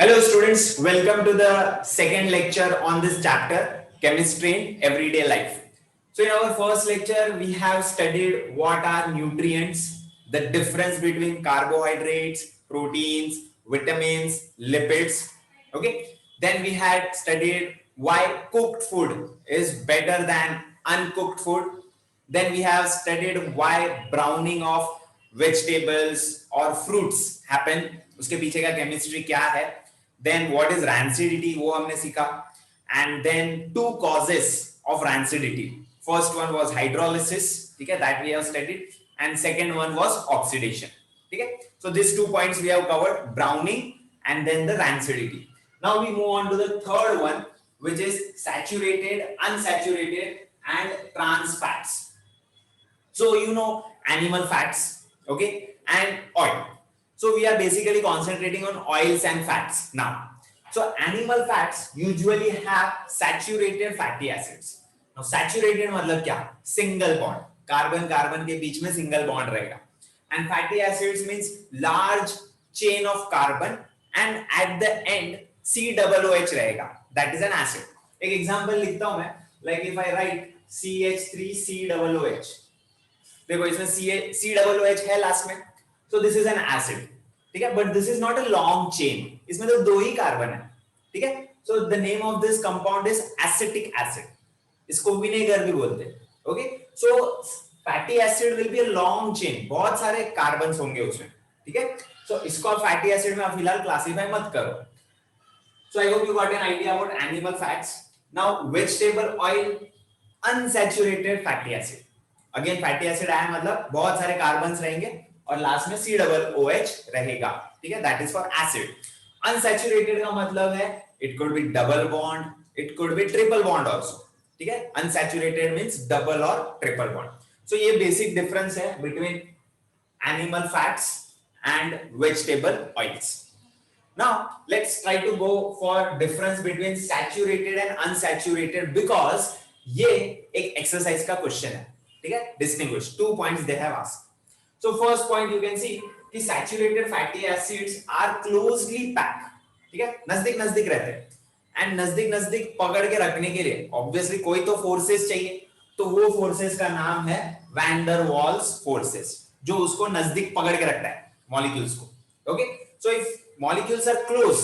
Hello students, welcome to the second lecture on this chapter, Chemistry in Everyday Life. So in our first lecture, we have studied what are nutrients, the difference between carbohydrates, proteins, vitamins, lipids. Okay. Then we had studied why cooked food is better than uncooked food. Then we have studied why browning of vegetables or fruits happen. उसके पीछे का chemistry क्या है? Then what is rancidity वो हमने सीखा. And then two causes of rancidity. First one was hydrolysis, ठीक है, that we have studied, and second one was oxidation. ठीक है. So these 2 points we have covered, browning and then the rancidity. Now we move on to the third one, which is saturated, unsaturated and trans fats. So you know animal fats, okay, and oil. So we are basically concentrating on oils and fats now. So animal fats usually have saturated fatty acids. Now saturated मतलब क्या? Single bond. Carbon carbon के बीच में single bond रहेगा. And fatty acids means large chain of carbon and at the end COOH रहेगा. That is an acid. एक example लिखता हूँ मैं. Like if I write CH3COOH. देखो इसमें COOH है लास्ट में. So this is an acid, ठीक है, but this is not a long chain. इसमें तो दो ही कार्बन है, ठीक है. So the name of this compound is acetic acid. इसको विनेगर भी बोलते हैं, okay. So fatty acid will be a long chain. बहुत सारे कार्बन्स होंगे उसमें, ठीक है. So इसको आप fatty acid में आप फिलहाल क्लासिफाई मत करो. So I hope you got an idea about animal fats. Now vegetable oil, unsaturated fatty acid. Again fatty acid आया मतलब बहुत सारे कार्बन्स रहेंगे और लास्ट में COOH रहेगा, ठीक है. That is for acid. Unsaturated का मतलब है it could be double bond, it could be triple bond also, ठीक है. अनसैचुरेटेड मींस डबल और ट्रिपल बॉन्ड. सो ये बेसिक डिफरेंस है between animal fats and vegetable oils. Now let's try to go for difference between saturated and unsaturated because ये एक exercise का question है, ठीक है. Distinguish 2 points they have asked. So first point you can see कि saturated fatty acids are closely packed, ठीक है, नजदीक नजदीक रहते हैं. एंड नजदीक नजदीक पकड़ के रखने के लिए ऑब्वियसली कोई तो फोर्सेस चाहिए, तो वो फोर्सेस का नाम है वैन डर वाल्स फोर्सेस, जो उसको नजदीक पकड़ के रखता है मॉलिक्यूल्स को. Okay. So if molecules are close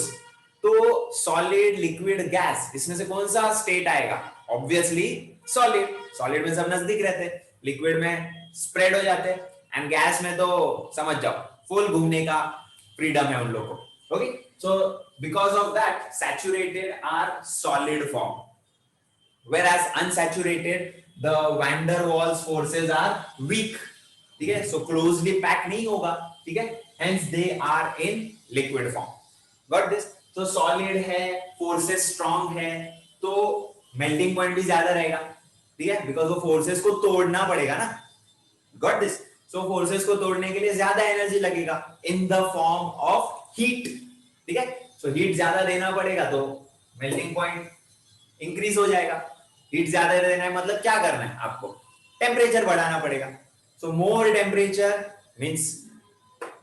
तो सॉलिड लिक्विड गैस इसमें से कौन सा स्टेट आएगा? Obviously solid. सॉलिड में सब नजदीक रहते हैं, लिक्विड में स्प्रेड हो जाते हैं एंड गैस में तो समझ जाओ फुल घूमने का फ्रीडम है उन लोगों को. Okay. So because of that saturated are solid form, whereas unsaturated the van der Waals forces are weak, ठीक है. सो क्लोजली पैक नहीं होगा, ठीक है, hence they are in liquid form. Got this? तो सॉलिड है, फोर्सेस स्ट्रांग है, तो मेल्टिंग पॉइंट भी ज्यादा रहेगा, ठीक है, बिकॉज वो फोर्सेस को तोड़ना पड़ेगा ना. Got this? So फोर्सेस को तोड़ने के लिए ज्यादा एनर्जी लगेगा in the form of heat, ठीक है. सो हीट ज्यादा देना पड़ेगा तो मेल्टिंग पॉइंट इंक्रीज हो जाएगा. हीट ज्यादा देना है मतलब क्या करना है आपको? टेम्परेचर बढ़ाना पड़ेगा. So more temperature means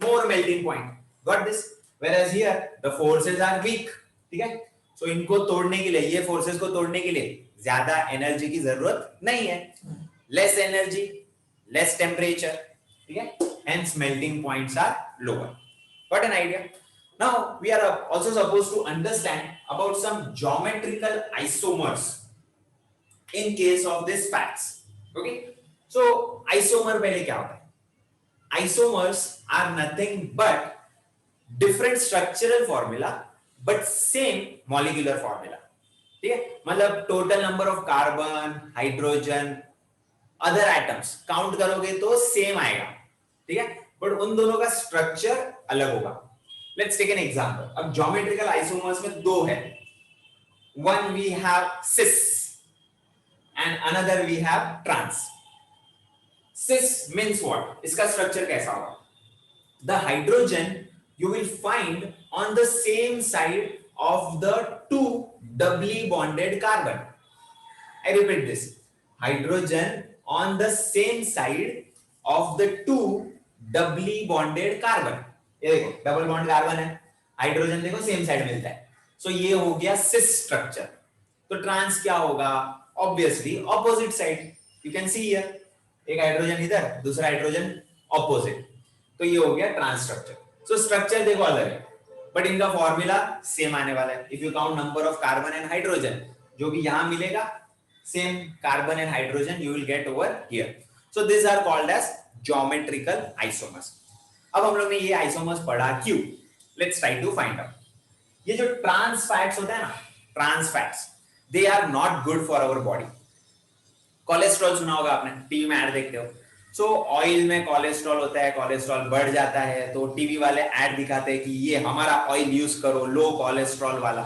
more melting point. Got this? Whereas here the forces are weak, ठीक है. सो इनको तोड़ने के लिए, ये फोर्सेस को तोड़ने के लिए ज्यादा एनर्जी की जरूरत नहीं है. लेस एनर्जी, less temperature, ठीक है, hence melting points are lower. Got an idea? Now we are also supposed to understand about some geometrical isomers in case of these fats. Okay, so isomer पहले क्या होता है? Isomers are nothing but different structural formula but same molecular formula, ठीक है. मतलब total number of carbon, hydrogen, other atoms count करोगे तो same आएगा, ठीक है, बट उन दोनों का स्ट्रक्चर अलग होगा. Let's take an example. अब ज्योमेट्रिकल आइसोमर्स में दो है. One we have cis and another we have trans. Cis means what? इसका स्ट्रक्चर कैसा होगा? The hydrogen you will find on the same side of the two doubly bonded carbon. I repeat this. Hydrogen on the same side of the two doubly bonded carbon. ये देखो double bond carbon है, hydrogen देखो same side मिलता है। सो ये हो गया सिस structure. तो ट्रांस क्या होगा? Obviously opposite side. You can see here, एक हाइड्रोजन इधर, दूसरा हाइड्रोजन ऑपोजिट। तो ये हो गया ट्रांस स्ट्रक्चर। सो स्ट्रक्चर देखो अलग है, बट इनका फॉर्मूला सेम आने वाला है। If you count number of carbon and hydrogen, जो भी यहां मिलेगा same carbon and hydrogen you will get over here. So this are called as geometrical isomers. अब हम लोग ने ये आइसोमर्स पढ़ा क्यों? Let's try to find out. ये जो ट्रांस फैट्स होते हैं ना, trans fats, they are not good for our body. Cholesterol सुना होगा आपने, टीवी में ऐड देखते हो। सो ऑयल में कोलेस्ट्रॉल होता है, कोलेस्ट्रॉल बढ़ जाता है, तो टीवी वाले ऐड दिखाते हैं कि ये हमारा ऑयल यूज करो, लो कोलेस्ट्रॉल वाला।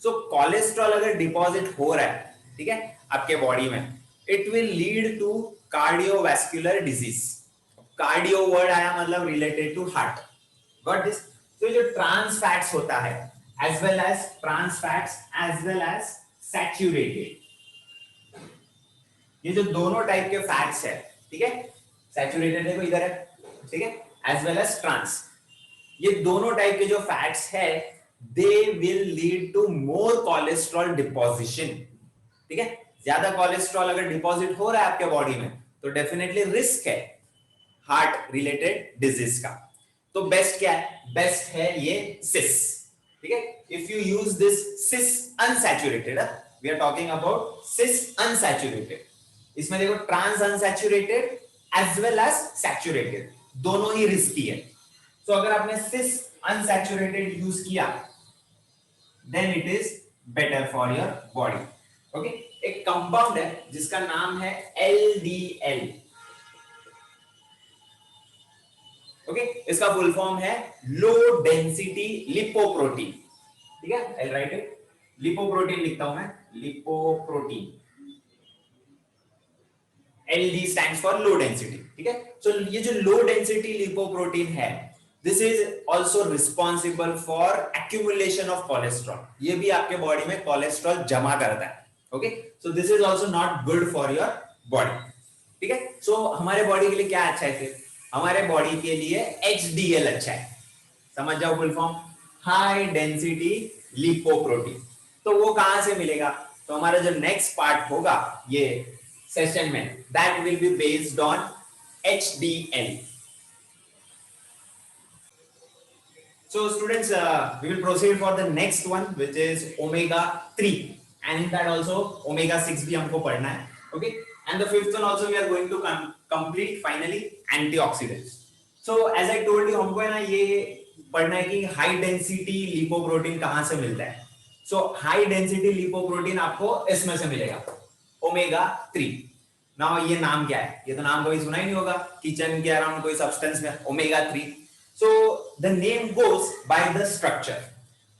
सो कोलेस्ट्रॉल अगर डिपॉजिट हो रहा है, ठीक है, आपके बॉडी में, it will lead to cardiovascular disease. Cardio word आया मतलब related to heart. Got this? तो जो ट्रांस फैट्स होता है, as well as trans fats as well as saturated, ये जो दोनों टाइप के फैट्स है, ठीक है, सैचुरेटेड देखो इधर है, ठीक है, एज वेल एज ट्रांस, ये दोनों टाइप के जो फैट्स है, they will lead to more cholesterol deposition. ठीक है, ज्यादा कोलेस्ट्रॉल अगर डिपॉजिट हो रहा है आपके बॉडी में, तो डेफिनेटली रिस्क है हार्ट रिलेटेड डिजीज का। तो बेस्ट क्या है? बेस्ट है ये सिस। ठीक है, if you use this cis unsaturated, we are talking about cis unsaturated, इसमें देखो trans unsaturated as well as saturated, दोनों ही रिस्की है। तो अगर आपने सिस अनसैचुरेटेड यूज किया, then it is better for your body. Okay, एक कंपाउंड है जिसका नाम है LDL। ओके, इसका फुल फॉर्म है लो डेंसिटी लिपोप्रोटीन। ठीक है, आई राइट इट, लिपोप्रोटीन लिखता हूं मैं, lipoprotein. LD stands for low density। ठीक है, so ये जो लो डेंसिटी लिपोप्रोटीन है, this is also responsible for accumulation of cholesterol. ये भी आपके बॉडी में कोलेस्ट्रॉल जमा करता है। Okay, so this is also not good for your body. ठीक है, सो हमारे बॉडी के लिए क्या अच्छा है फिर? हमारे बॉडी के लिए HDL अच्छा है। समझ जाओ full form, high density lipoprotein. तो वो कहां से मिलेगा? तो हमारा जो नेक्स्ट पार्ट होगा ये सेशन में, that will be based on HDL. So students, we will proceed for the next one, which is omega 3, and in that also omega 6 भी हमको पढ़ना है. Okay, and the fifth one also we are going to complete finally antioxidants. So as I told you, हमको है ना ये पढ़ना है कि हाई डेंसिटी लिपोप्रोटीन कहां से मिलता है. So हाई डेंसिटी लिपोप्रोटीन आपको इसमें से मिलेगा, ओमेगा 3। नाउ ये नाम क्या है? ये तो नाम कभी सुना ही नहीं होगा किचन के अराउंड कोई सब्सटेंस में, omega 3। So the name goes by the structure.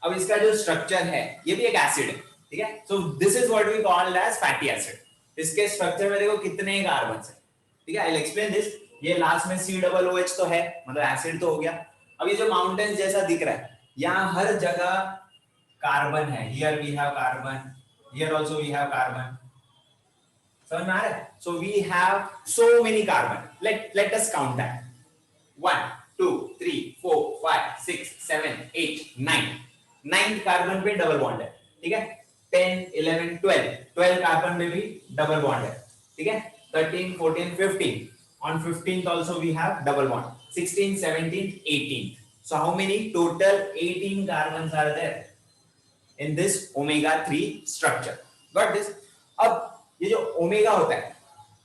अब इसका जो स्ट्रक्चर है, ये भी एक एसिड है। ठीक है, so this is what we called as fatty acid. इसके स्ट्रक्चर में देखो कितने कार्बन है। ठीक है, आई विल एक्सप्लेन दिस। ये लास्ट में COOH तो है, मतलब एसिड तो हो गया। अब ये जो माउंटेन जैसा दिख रहा है, यहाँ हर जगह कार्बन है। Here we have carbon, here also we have carbon. समझ में आ रहा है? So we have so many carbon. Let us count that. 1, 2, 3, 4, 5, 6, 7, 8, 9. 9 carbon पे डबल बॉन्ड है। ठीक है, 10, 11, 12 कार्बन में भी डबल बॉन्ड है। ठीक है, 13, 14, 15. On 15th also we have double bond. 16, 17, 18. So how many? Total 18 carbons are there in this omega 3 structure. Got this? अब ये जो ओमेगा होता है,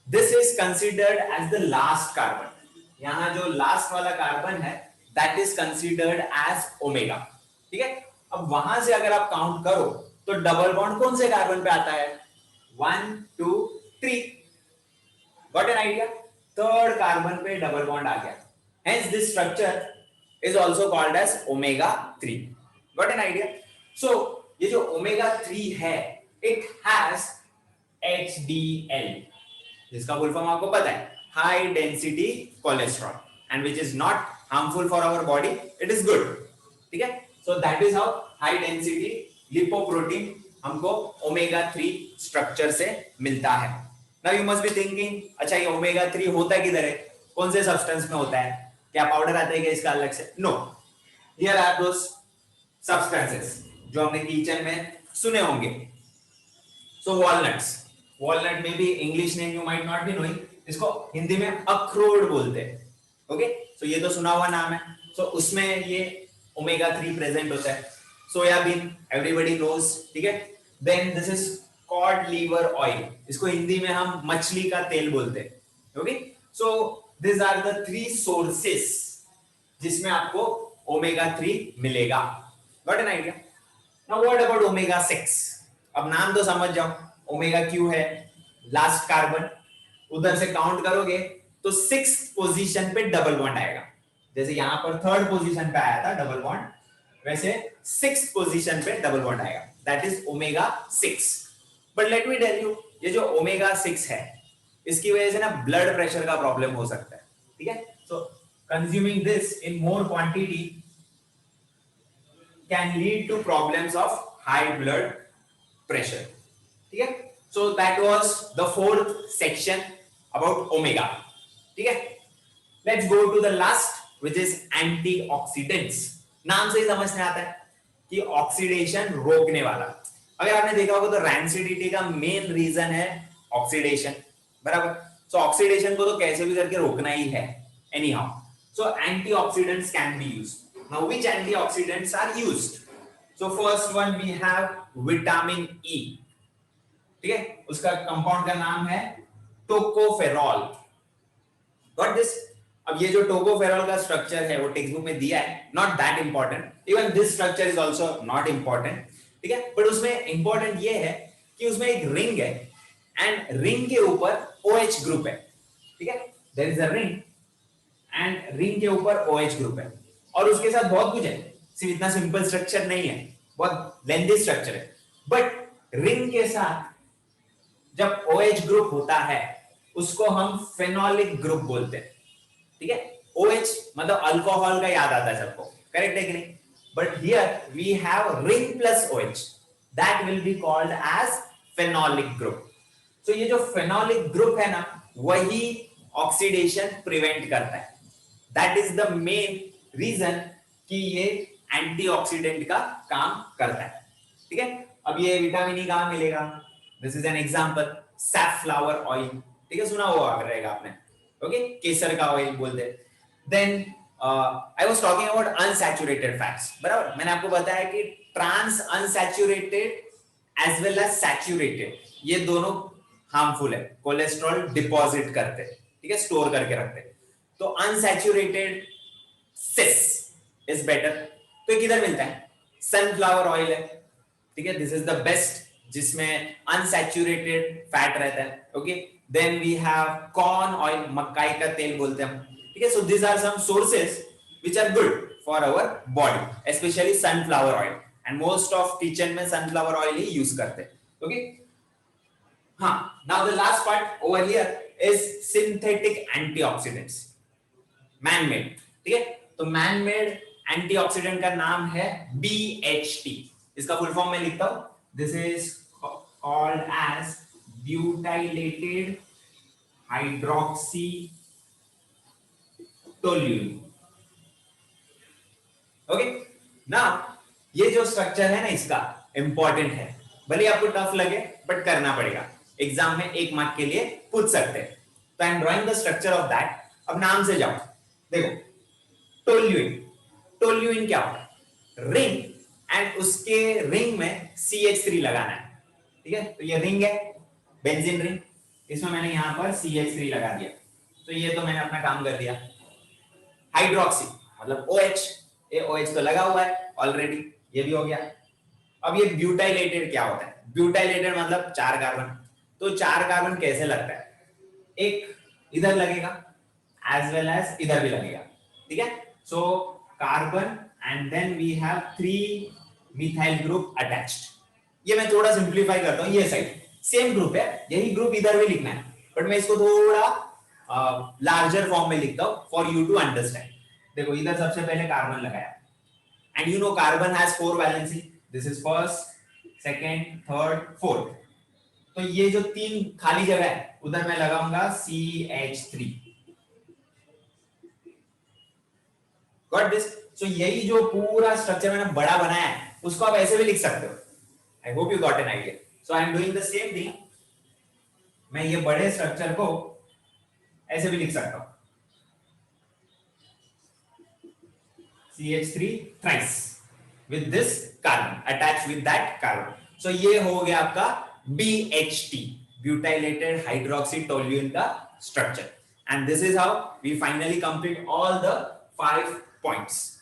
this is considered as the last carbon. यहाँ जो लास्ट वाला कार्बन है, that is considered as omega. ठीक है, अब वहां से अगर आप काउंट करो तो डबल बॉन्ड कौन से कार्बन पे आता है? 1, 2, 3। Got an idea? Third carbon पे डबल बॉन्ड आ गया, hence this structure is also called as omega 3। Got an idea? So ये जो ओमेगा 3 है, इट हैज HDL, जिसका फुल फॉर्म आपको पता है, high density cholesterol, and which is not harmful for our body, it is good. ठीक है, so that is how high density lipoprotein हमको ओमेगा 3 स्ट्रक्चर से मिलता है। Now you must be thinking, अच्छा ये ओमेगा 3 होता किधर है? कौन से सब्सटेंस में होता है? क्या पाउडर आता है क्या इसका अलग से? No, here are those substances जो हमने किचन में सुने होंगे। सो वॉलनट्स, वॉलनट में भी English name you might not be knowing, इसको हिंदी में अखरोट बोलते हैं। ओके, सो ये तो सुना हुआ नाम है। सो उसमें ये ओमेगा 3 प्रेजेंट होता है। सोयाबीन एवरीबॉडी नोज, ठीक है। Then this is cod liver oil, इसको हिंदी में हम मछली का तेल बोलते हैं। Okay, so this are the three sources जिसमें आपको ओमेगा 3 मिलेगा। Got an idea? Now what about omega 6? अब नाम तो समझ जाओ, ओमेगा क्यू है, लास्ट कार्बन, उधर से काउंट करोगे तो 6th पोजीशन पे डबल बॉन्ड आएगा। जैसे यहां पर 3rd पोजीशन पे आया था डबल बॉन्ड, वैसे 6th पोजीशन पे डबल बॉन्ड आएगा, that is omega 6। But let me tell you, ये जो ओमेगा 6 है इसकी वजह से ना ब्लड प्रेशर का प्रॉब्लम हो सकता है, ठीक है। So consuming this in more quantity can lead to problems of high blood pressure, ठीक है। So that was the 4th section about omega, ठीक है। Let's go to the last which is antioxidants। नाम से ही समझ में आता है कि ऑक्सीडेशन रोकने वाला। अगर आपने देखा होगा तो रैंसिडिटी का मेन रीजन है ऑक्सीडेशन, बराबर। सो ऑक्सीडेशन को तो कैसे भी करके रोकना ही है anyhow. So antioxidants can be used. Now which antioxidants are used? So first one we have vitamin E, ठीक है, उसका कंपाउंड का नाम है tocopherol। Got this? अब ये जो tocopherol का स्ट्रक्चर है वो टेक्स्ट बुक में दिया है, not that important, even this structure is also not important, ठीक है। बट उसमें इंपॉर्टेंट ये है कि उसमें एक रिंग है एंड रिंग के ऊपर OH ग्रुप है, ठीक है। There is a ring and ring के ऊपर OH ग्रुप है और उसके साथ बहुत कुछ है, सिर्फ इतना सिंपल स्ट्रक्चर नहीं है, बहुत लेंथी स्ट्रक्चर है। बट रिंग के साथ जब OH ग्रुप होता है उसको हम फेनोलिक ग्रुप बोलते हैं, ठीक है। OH मतलब अल्कोहल का याद आता है सबको, करेक्ट है कि नहीं? But here we have ring plus OH, that will be called as phenolic group. So ये जो फेनोलिक ग्रुप है ना, वही ऑक्सीडेशन प्रिवेंट करता है, that is the main reason कि ये एंटीऑक्सीडेंट का काम करता है, ठीक है। अब ये विटामिन ई कहां मिलेगा? This is an example, safflower oil, ठीक है, सुना हुआ रहेगा आपने, ओके, केसर का ऑयल बोलते हैं। Then I was talking about unsaturated fats, बराबर। मैंने आपको बताया कि trans unsaturated as well as saturated ये दोनों हार्मफुल है, कोलेस्ट्रॉल डिपॉजिट करते हैं, ठीक है, स्टोर करके रखते हैं। तो अनसैचुरेटेड सिस इज बेटर। तो ये किधर मिलता है? सनफ्लावर ऑयल है, ठीक है, दिस इज द बेस्ट जिसमें अनसैचुरेटेड फैट रहता है, okay. Then we have corn oil, मक्काई का तेल बोलते हैं हम, ठीक है। So this are some sources which are good for our body, specially sunflower oil, and most of kitchen में सनफ्लावर ऑयल ही यूज करते हैं, ओके। हाँ, now the last part over here is synthetic antioxidants, man made, ठीक है। तो man made antioxidant का नाम है BHT। इसका फुल फॉर्म में लिखता हूं, this is called as butylated hydroxy toluene, okay. Now ये जो स्ट्रक्चर है ना इसका इंपॉर्टेंट है, भले आपको टफ लगे बट करना पड़ेगा, एग्जाम में 1 मार्क के लिए पूछ सकते हैं। तो I am drawing the structure of that. अब नाम से जाओ, देखो टोल्यूइन, टोल्यूइन क्या होता है? रिंग एंड उसके रिंग में CH3 लगाना है, ठीक है। तो ये रिंग है, बेंजीन रिंग, इसमें मैंने यहां पर CH3 लगा दिया, तो ये तो मैंने अपना काम कर दिया। हाइड्रोक्सी मतलब OH, ये OH तो लगा हुआ है ऑलरेडी, ये भी हो गया। अब ये ब्यूटाइलेटेड क्या होता है? ब्यूटाइलेटेड मतलब 4 कार्बन। तो 4 कार्बन कैसे लगता है? एक इधर लगेगा एज वेल एज इधर भी लगेगा, ठीक है। So carbon and then we have 3 methyl group attached. ये मैं थोड़ा सिंपलीफाई करता हूं, ये साइड सेम ग्रुप है, यही ग्रुप इधर भी लिखना है, बट मैं इसको थोड़ा लार्जर फॉर्म में लिखता हूं फॉर यू टू अंडरस्टैंड। देखो इधर सबसे पहले कार्बन लगाया and you know carbon has 4 valency, this is first, second, third, fourth. तो ये जो 3 खाली जगह है उधर मैं लगाऊंगा CH3, गॉट दिस। सो यही जो पूरा स्ट्रक्चर मैंने बड़ा बनाया है उसको आप ऐसे भी लिख सकते हो. I hope you got an idea. So I am doing the same thing. मैं ये बड़े स्ट्रक्चर को ऐसे भी लिख सकता हूं. CH3 thrice with this carbon attached with that carbon. So ये हो गया आपका BHT, butylated hydroxy toluene का structure. And this is how we finally complete all the 5 points.